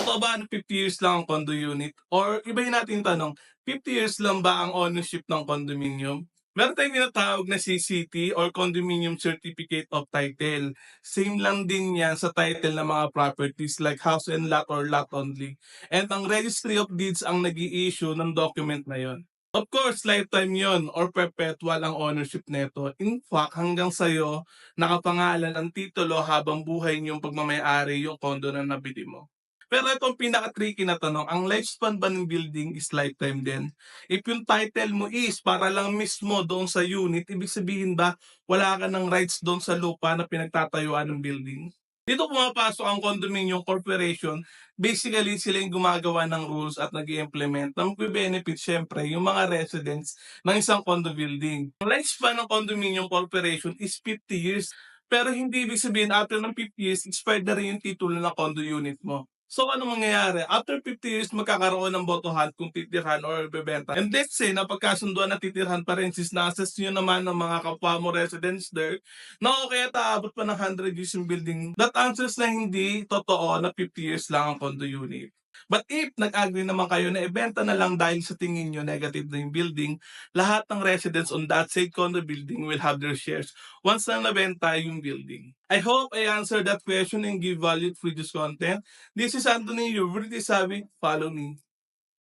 Totoo ba na 50 years lang ang condo unit? Or ibahin natin yung tanong, 50 years lang ba ang ownership ng condominium? Meron tayong tinatawag na CCT or Condominium Certificate of Title. Same lang din yan sa title ng mga properties like house and lot or lot only. And ang Registry of Deeds ang nag issue ng document na yon. Of course, lifetime yon or perpetual ang ownership neto. In fact, hanggang sa'yo, nakapangalan ang titulo habang buhay niyong pagmamayari yung condo na nabili mo. Pero itong pinaka-tricky na tanong, ang lifespan ba ng building is lifetime din? If yung title mo is para lang mismo doon sa unit, ibig sabihin ba wala ka ng rights doon sa lupa na pinagtatayuan ng building? Dito pumapasok ang condominium corporation. Basically, sila yung gumagawa ng rules at nag implement ng benefit syempre yung mga residents ng isang condo building. Ang lifespan ng condominium corporation is 50 years. Pero hindi ibig sabihin after ng 50 years, expired na rin yung titulo ng condo unit mo. So ano mangyayari? After 50 years, magkakaroon ng botohan kung titirhan or bebenta. And let's say, napagkasunduan na titirhan pa rin since na-assess nyo naman ng mga kapwa mo residents there, na okay, taabot pa ng 100 years yung building. That answers na hindi totoo na 50 years lang ang condo unit. But if nag-agree naman kayo na ibenta na lang dahil sa tingin nyo negative na yung building, lahat ng residents on that said condo building will have their shares once na nabenta yung building. I hope I answered that question and give value to this content. This is Anthony, your British Savvy. Follow me.